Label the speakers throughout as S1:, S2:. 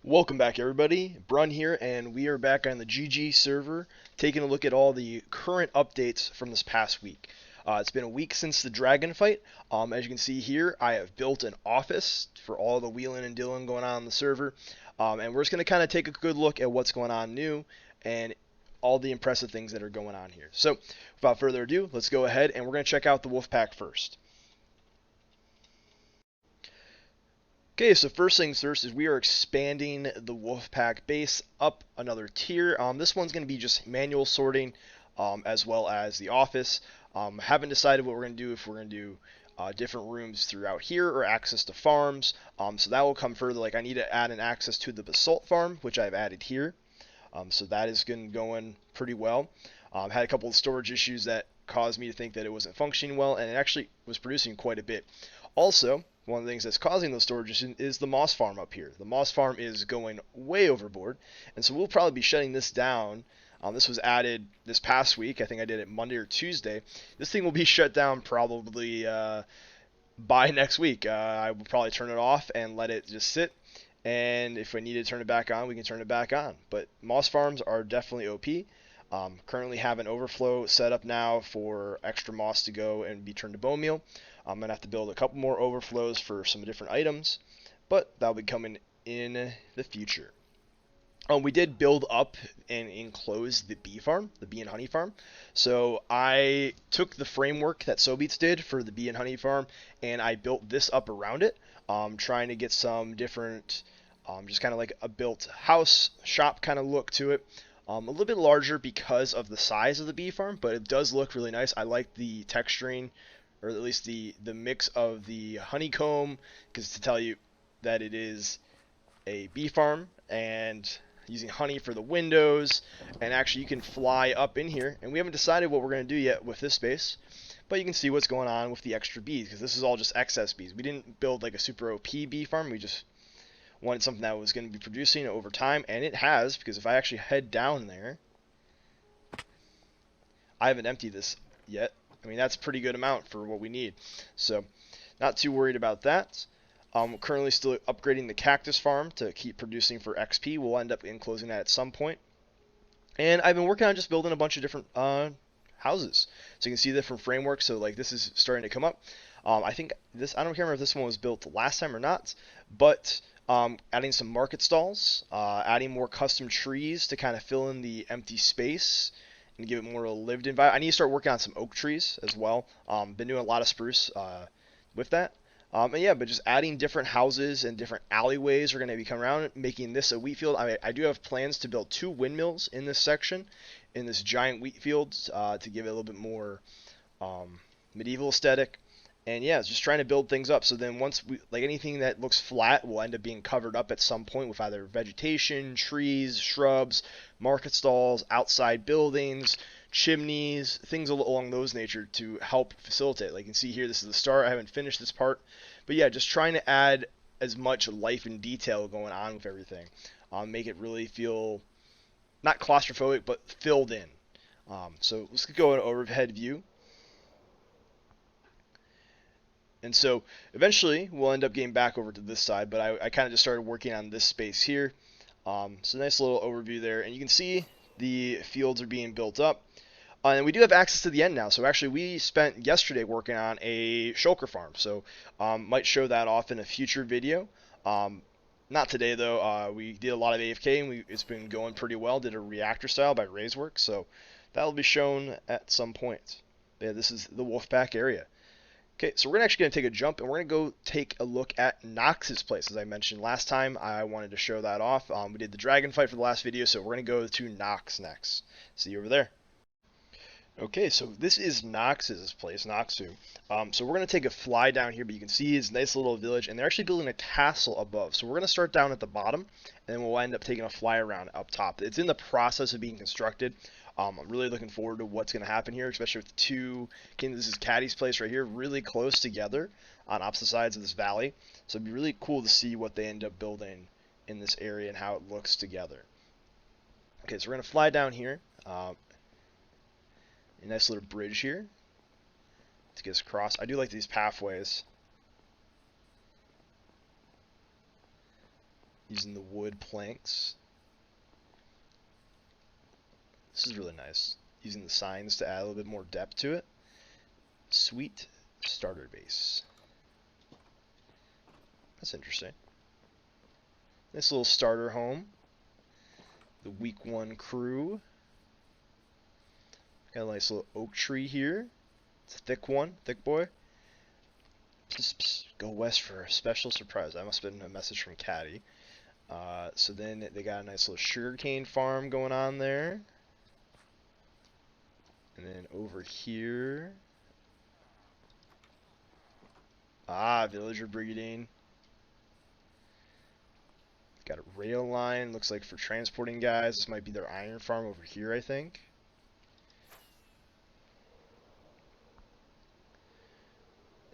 S1: Welcome back, everybody. Brun here, and we are back on the GG server taking a look at all the current updates from this past week. It's been a week since the dragon fight. As you can see here, I have built an office for all the wheeling and dealing going on the server, and we're just going to kind of take a good look at what's going on new and all the impressive things that are going on here. So, without further ado, let's go ahead and we're going to check out the wolf pack first. Okay, so first things first is we are expanding the Wolfpack base up another tier. This one's going to be just manual sorting as well as the office. Haven't decided what we're going to do, if we're going to do different rooms throughout here or access to farms. So that will come further. Like I need to add an access to the basalt farm, which I've added here. So that is going pretty well. Had a couple of storage issues that caused me to think that it wasn't functioning well, and it actually was producing quite a bit. Also, one of the things that's causing those storage issues is the moss farm up here. The moss farm is going way overboard, and so we'll probably be shutting this down. This was added this past week. I think I did it Monday or Tuesday. This thing will be shut down probably by next week. I will probably turn it off and let it just sit. And if we need to turn it back on, we can turn it back on. But moss farms are definitely OP. Currently have an overflow set up now for extra moss to go and be turned to bone meal. I'm going to have to build a couple more overflows for some different items, but that'll be coming in the future. We did build up and enclose the bee farm, the bee and honey farm. So I took the framework that Sobeats did for the bee and honey farm, and I built this up around it, trying to get some different, just kind of like a built house, shop kind of look to it. A little bit larger because of the size of the bee farm, but it does look really nice. I like the texturing, or at least the mix of the honeycomb, because to tell you that it is a bee farm, and using honey for the windows, and actually you can fly up in here, and we haven't decided what we're going to do yet with this space, but you can see what's going on with the extra bees, because this is all just excess bees. We didn't build like a super OP bee farm, we just wanted something that was going to be producing over time, and it has, because if I actually head down there, I haven't emptied this yet. I mean, that's a pretty good amount for what we need. So, not too worried about that. We're currently still upgrading the cactus farm to keep producing for XP. We'll end up enclosing that at some point. And I've been working on just building a bunch of different houses. So you can see different frameworks. So like this is starting to come up. I think this, I don't remember if this one was built last time or not, but adding some market stalls, adding more custom trees to kind of fill in the empty space and give it more of a lived environment. I need to start working on some oak trees as well. Been doing a lot of spruce with that. And yeah, but just adding different houses and different alleyways are going to be coming around, making this a wheat field. I do have plans to build 2 windmills in this section, in this giant wheat field, to give it a little bit more medieval aesthetic. And yeah, it's just trying to build things up. So then once we, like anything that looks flat will end up being covered up at some point with either vegetation, trees, shrubs, market stalls, outside buildings, chimneys, things along those nature to help facilitate. Like you can see here, this is the start. I haven't finished this part. But yeah, just trying to add as much life and detail going on with everything. Make it really feel not claustrophobic, but filled in. So let's go an overhead view. And so eventually we'll end up getting back over to this side, but I kind of just started working on this space here. So nice little overview there, and you can see the fields are being built up. And we do have access to the end now. So actually we spent yesterday working on a shulker farm. So might show that off in a future video. Not today though. We did a lot of AFK and it's been going pretty well. Did a reactor style by Raiseworks. So that'll be shown at some point. Yeah, this is the Wolfpack area. Okay, so we're actually going to take a jump, and we're going to go take a look at Noxus Place. As I mentioned last time, I wanted to show that off. We did the dragon fight for the last video, so we're going to go to Nox next. See you over there. Okay, so this is Nox's place, Noxu. So we're going to take a fly down here, but you can see it's a nice little village, and they're actually building a castle above. So we're going to start down at the bottom, and then we'll end up taking a fly around up top. It's in the process of being constructed. I'm really looking forward to what's going to happen here, especially with the two, this is Caddy's place right here, really close together on opposite sides of this valley. So it'd be really cool to see what they end up building in this area and how it looks together. Okay, so we're going to fly down here. A nice little bridge here to get us across. I do like these pathways. using the wood planks. This is really nice. Using the signs to add a little bit more depth to it. Sweet starter base. That's interesting. Nice little starter home. The week 1 crew. Got a nice little oak tree here. It's a thick one, thick boy. Psst, psst, go west for a special surprise. That must have been a message from Caddy. So then they got a nice little sugarcane farm going on there. And then over here. Villager breeding. Got a rail line, looks like for transporting guys. This might be their iron farm over here, I think.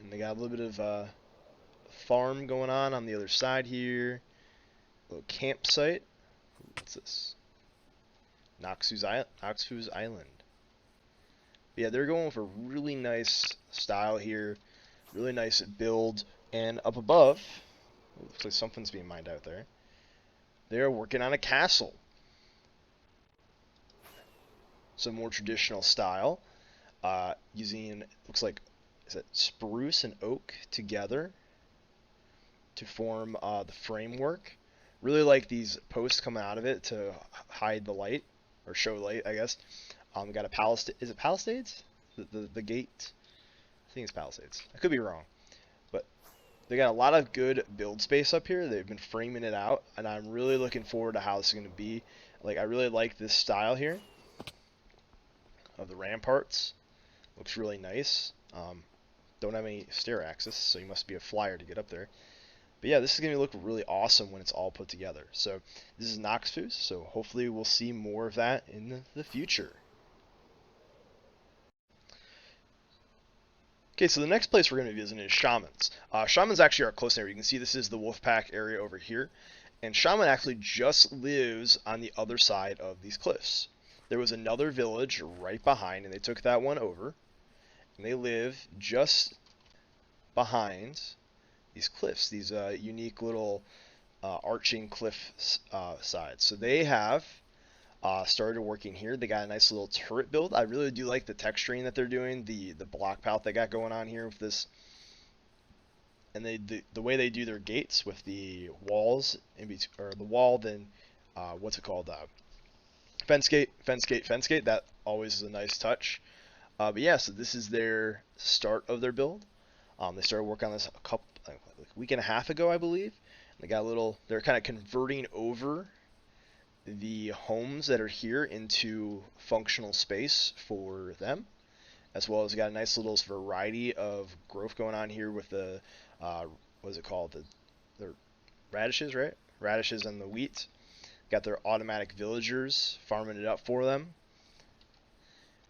S1: And they got a little bit of farm going on the other side here. A little campsite. What's this? Noxus Island. But yeah, they're going with a really nice style here. Really nice build. And up above, looks like something's being mined out there. They're working on a castle. Some more traditional style. Using, looks like, is it spruce and oak together to form the framework. Really like these posts coming out of it to hide the light, or show light, I guess. We got a palisade. Is it palisades? The gate? I think it's palisades. I could be wrong. But they got a lot of good build space up here. They've been framing it out, and I'm really looking forward to how this is going to be. Like, I really like this style here of the ramparts. Looks really nice. Don't have any stair access, so you must be a flyer to get up there. But yeah, this is going to look really awesome when it's all put together. So this is Noxus, so hopefully we'll see more of that in the future. Okay, so the next place we're going to be visiting is Shamans. Shamans actually are close there. You can see this is the Wolfpack area over here. And Shaman actually just lives on the other side of these cliffs. There was another village right behind, and they took that one over. And they live just behind these cliffs, these unique little arching cliff sides. So they have started working here. They got a nice little turret build. I really do like the texturing that they're doing, the block palette they got going on here with this. And the way they do their gates with the walls in between, or the wall, then what's it called? Fence gate, fence gate, fence gate. That always is a nice touch. But yeah, so this is their start of their build. They started working on this a week and a half ago, I believe. They got a little. They're kind of converting over the homes that are here into functional space for them, as well as they got a nice little variety of growth going on here with the what is it called? The radishes, right? Radishes and the wheat. Got their automatic villagers farming it up for them.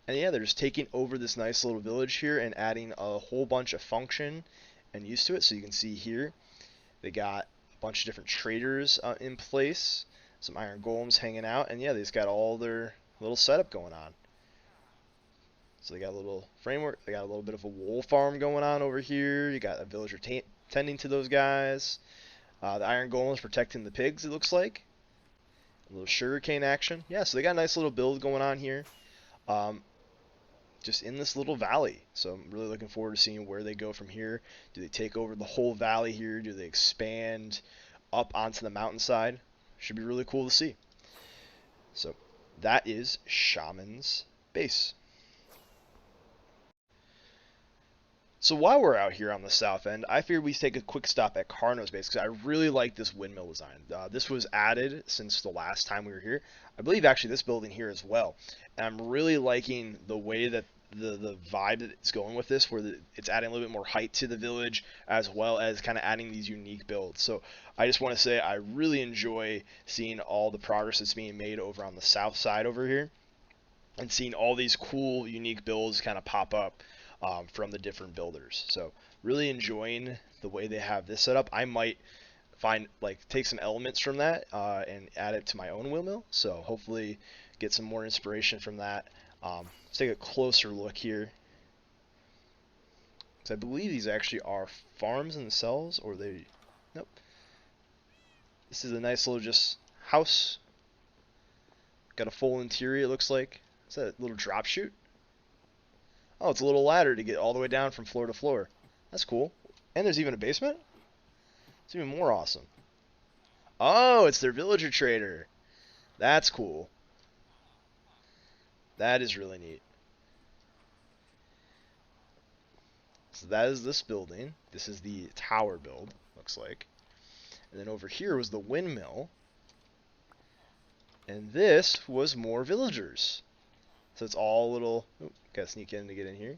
S1: And yeah, they're just taking over this nice little village here and adding a whole bunch of function and use to it. So you can see here, they got a bunch of different traders in place, some iron golems hanging out, and yeah, they just got all their little setup going on. So they got a little framework, they got a little bit of a wool farm going on over here. You got a villager tending to those guys. The iron golems protecting the pigs, it looks like. A little sugarcane action. Yeah, so they got a nice little build going on here. Just in this little valley. So I'm really looking forward to seeing where they go from here. Do they take over the whole valley here? Do they expand up onto the mountainside? Should be really cool to see. So that is Shaman's base. So while we're out here on the south end, I figured we'd take a quick stop at Carnos base because I really like this windmill design. This was added since the last time we were here. I believe actually this building here as well. And I'm really liking the way that the vibe that it's going with this, where it's adding a little bit more height to the village, as well as kind of adding these unique builds. So I just want to say I really enjoy seeing all the progress that's being made over on the south side over here, and seeing all these cool, unique builds kind of pop up from the different builders. So really enjoying the way they have this set up. I might take some elements from that and add it to my own windmill. So hopefully get some more inspiration from that. Let's take a closer look here. So I believe these actually are farms themselves, or they, nope. This is a nice little just house. Got a full interior, it looks like. Is that a little drop chute? Oh, it's a little ladder to get all the way down from floor to floor. That's cool. And there's even a basement? It's even more awesome. Oh, it's their villager trader. That's cool. That is really neat. So that is this building. This is the tower build, looks like. And then over here was the windmill. And this was more villagers. So it's all little... Oh, gotta sneak in to get in here.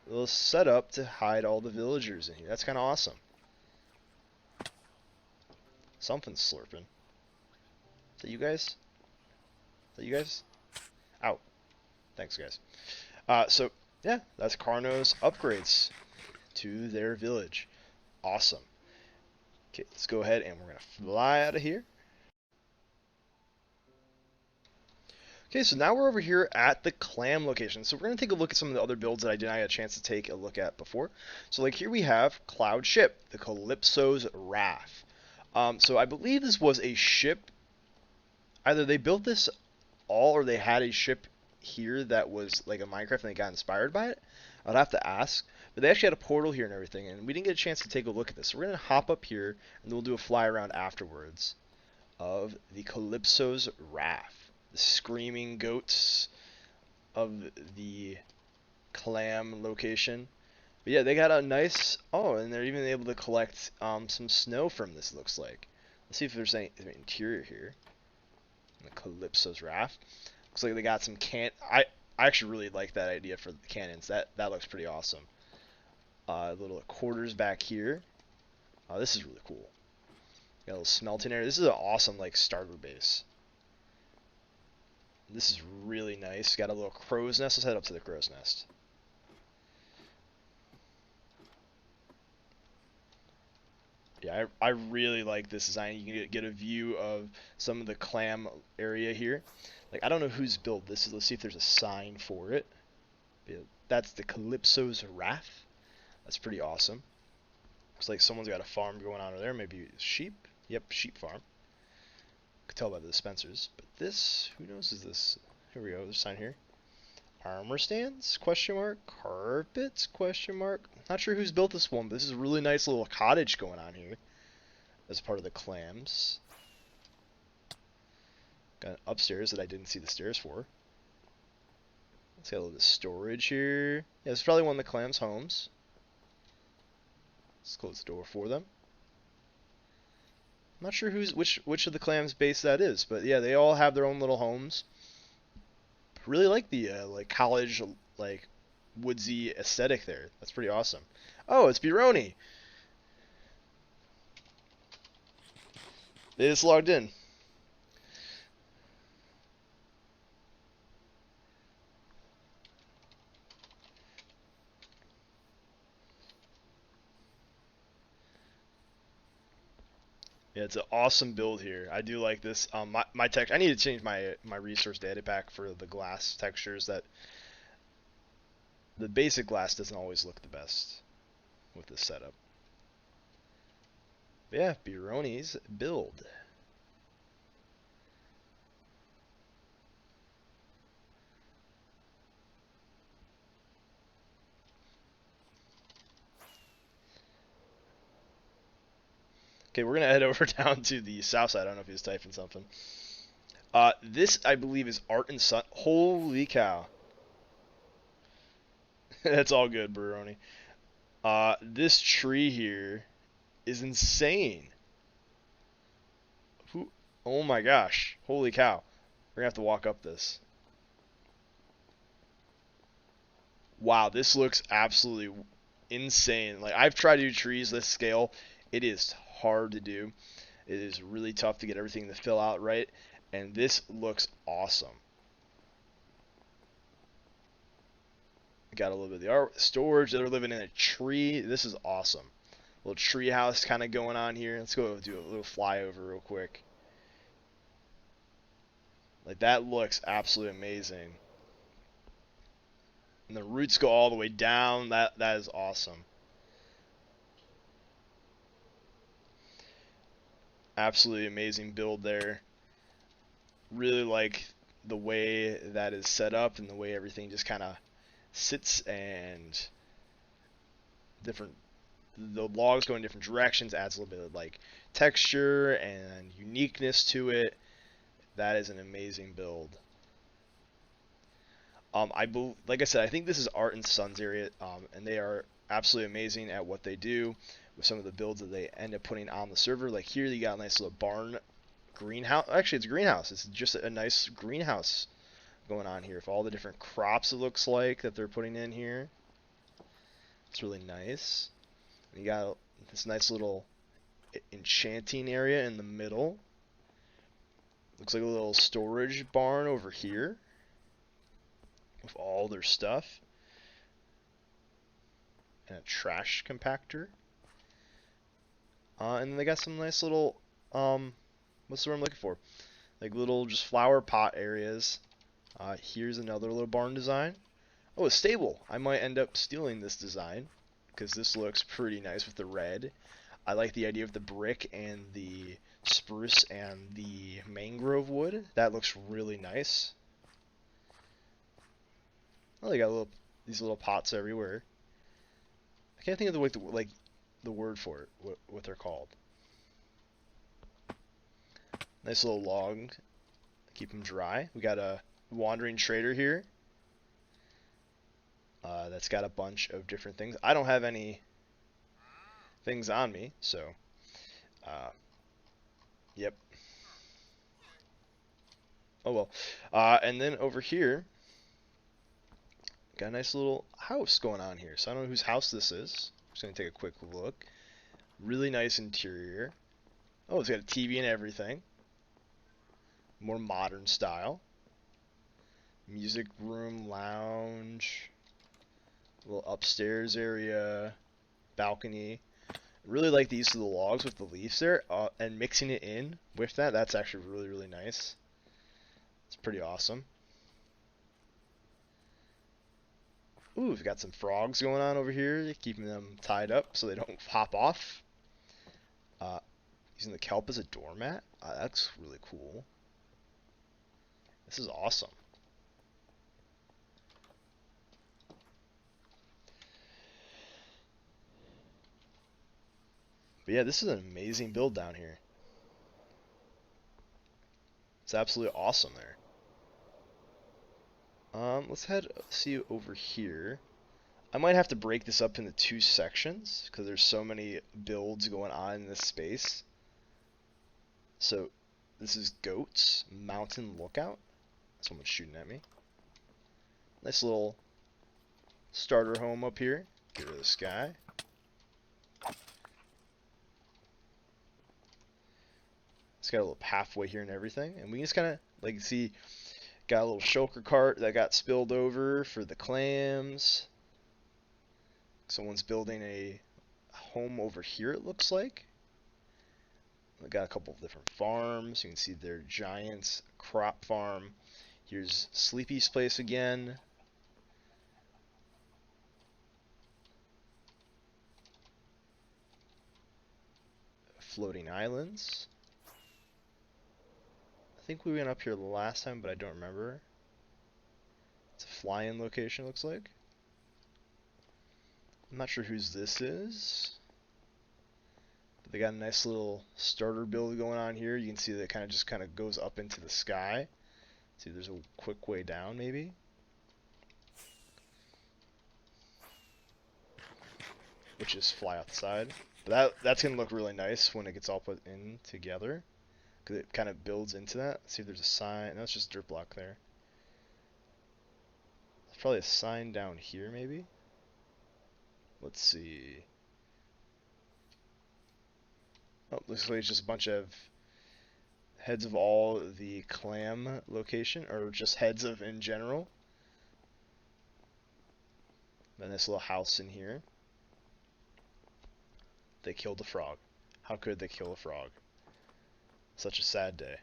S1: A little setup to hide all the villagers in here. That's kind of awesome. Something's slurping. Is that you guys? Is that you guys? Ow. Thanks, guys. So, yeah, that's Carnos upgrades to their village. Awesome. Okay, let's go ahead and we're going to fly out of here. Okay, so now we're over here at the Clam location. So we're going to take a look at some of the other builds that I didn't have a chance to take a look at before. So like here we have Cloud Ship, the Calypso's Wrath. So I believe this was a ship. Either they built this all or they had a ship here that was like a Minecraft and they got inspired by it. I'd have to ask. But they actually had a portal here and everything, and we didn't get a chance to take a look at this. So we're going to hop up here, and then we'll do a fly around afterwards of the Calypso's Wrath. The screaming goats of the Clam location. But yeah, they got a nice... Oh, and they're even able to collect some snow from this, looks like. Let's see if there's any interior here. The Calypso's Wrath. Looks like they got some I actually really like that idea for the cannons. That looks pretty awesome. Little quarters back here. This is really cool. Got a little smelting area. This is an awesome like starter base. This is really nice. Got a little crow's nest. Let's head up to the crow's nest. Yeah, I really like this design. You can get a view of some of the Clam area here. Like, I don't know who's built this. Let's see if there's a sign for it. That's the Calypso's Wrath. That's pretty awesome. Looks like someone's got a farm going on over there. Maybe sheep. Yep, sheep farm. Could tell by the dispensers. But this, who knows is this? Here we go. There's a sign here. Armor stands? Question mark. Carpets? Question mark. Not sure who's built this one, but this is a really nice little cottage going on here as part of the Clams. Got an upstairs that I didn't see the stairs for. Let's got a little bit of storage here. Yeah, it's probably one of the Clams' homes. Let's close the door for them. I'm not sure which of the Clams' base that is, but yeah, they all have their own little homes. Really like the like college like woodsy aesthetic there. That's pretty awesome. Oh, it's Burroni. They just logged in. Yeah, it's an awesome build here. I do like this. My text. I need to change my resource data pack for the glass textures. That the basic glass doesn't always look the best with this setup. But yeah, Burroni's build. Okay, we're gonna head over down to the south side. I don't know if he's typing something. This I believe is Art and Sun. Holy cow! That's all good, Burroni. This tree here is insane. Who? Oh my gosh! Holy cow! We're gonna have to walk up this. Wow, this looks absolutely insane. Like, I've tried to do trees this scale. It is hard to do. It is really tough to get everything to fill out right. And this looks awesome. Got a little bit of the art storage. They're living in a tree. This is awesome. Little tree house kind of going on here. Let's go do a little flyover real quick. Like, that looks absolutely amazing. And the roots go all the way down. That is awesome. Absolutely amazing build there. Really like the way that is set up and the way everything just kind of sits, and different the logs go in different directions, adds a little bit of like texture and uniqueness to it. That is an amazing build. Like I said, I think this is Art and Sons area, and they are absolutely amazing at what they do with some of the builds that they end up putting on the server. Like here, you got a nice little barn greenhouse. Actually, it's a greenhouse. It's just a nice greenhouse going on here with all the different crops. It looks like that they're putting in here. It's really nice. And you got this nice little enchanting area in the middle. Looks like a little storage barn over here with all their stuff. And a trash compactor. And then they got some nice little, what's the word I'm looking for? Like little just flower pot areas. Here's another little barn design. Oh, a stable. I might end up stealing this design because this looks pretty nice with the red. I like the idea of the brick and the spruce and the mangrove wood. That looks really nice. Oh, they got these little pots everywhere. I can't think of the word for it, what they're called. Nice little log, keep them dry. We got a wandering trader here. That's got a bunch of different things. I don't have any things on me, so yep. Oh well. And then over here, got a nice little house going on here. So I don't know whose house this is. I'm just gonna take a quick look. Really nice interior. Oh, it's got a TV and everything. More modern style. Music room, lounge, little upstairs area, balcony. Really like the use of the logs with the leaves there, and mixing it in with that. That's actually really, really nice. It's pretty awesome. Ooh, we've got some frogs going on over here, keeping them tied up so they don't hop off. Using the kelp as a doormat. That's really cool. This is awesome. But yeah, this is an amazing build down here. It's absolutely awesome there. Let's see over here. I might have to break this up into 2 sections because there's so many builds going on in this space. So this is Goats Mountain Lookout. Someone's shooting at me. Nice little starter home up here. Get rid of this guy. It's got a little pathway here and everything, and we can just kind of like see. Got a little shulker cart that got spilled over for the clams. Someone's building a home over here, it looks like. We got a couple of different farms. You can see their giants crop farm. Here's Sleepy's place again. Floating islands. I think we went up here the last time, but I don't remember. It's a fly-in location, looks like. I'm not sure whose this is. But they got a nice little starter build going on here. You can see that it kind of goes up into the sky. See, there's a quick way down, maybe. Which is fly outside. But that's gonna look really nice when it gets all put in together, because it kind of builds into that. Let's see if there's a sign. No, it's just dirt block there. There's probably a sign down here, maybe. Let's see. Oh, looks like it's just a bunch of heads of all the clam location, or just heads of in general. Then this little house in here. They killed a frog. How could they kill a frog? Such a sad day.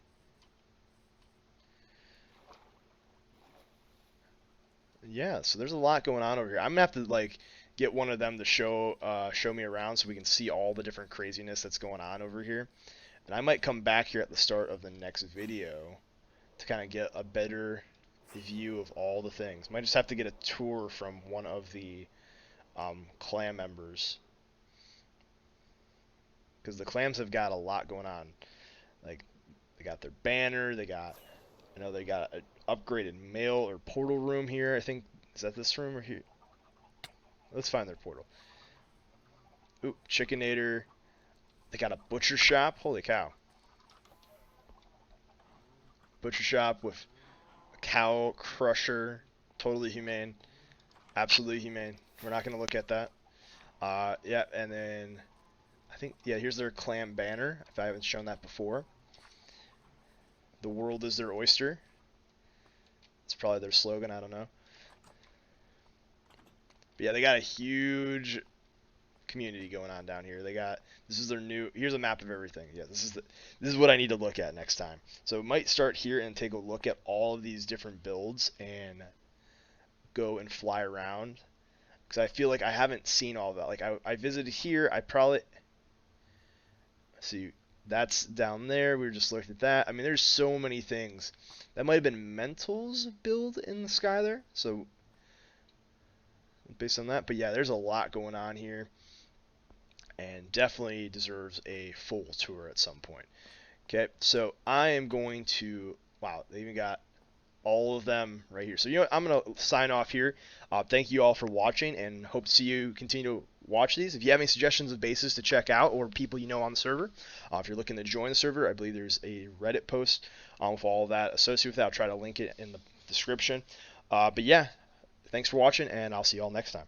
S1: Yeah, so there's a lot going on over here. I'm gonna have to like get one of them to show me around so we can see all the different craziness that's going on over here. And I might come back here at the start of the next video to kind of get a better view of all the things. Might just have to get a tour from one of the clan members, because the clams have got a lot going on. Like, they got their banner, they got, they got an upgraded mail or portal room here. I think, is that this room or here? Let's find their portal. Oop, Chickenator. They got a butcher shop. Holy cow. Butcher shop with a cow crusher. Totally humane. Absolutely humane. We're not going to look at that. Yeah, and then I think, yeah, here's their clam banner, if I haven't shown that before. The world is their oyster. It's probably their slogan, I don't know. But yeah, they got a huge community going on down here. They got, this is their new, here's a map of everything. Yeah, this is what I need to look at next time. So we might start here and take a look at all of these different builds and go and fly around, because I feel like I haven't seen all of that. Like, I visited here. I probably, see, that's down there. We were just looking at that. I mean, there's so many things. That might have been Mental's build in the sky there, so based on that. But yeah, there's a lot going on here, and definitely deserves a full tour at some point. Okay, so I am going to, wow, they even got all of them right here. So, you know what, I'm going to sign off here. Thank you all for watching, and hope to see you continue to watch these. If you have any suggestions of bases to check out, or people you know on the server, if you're looking to join the server, I believe there's a Reddit post with all of that associated with that. I'll try to link it in the description. But yeah, thanks for watching, and I'll see you all next time.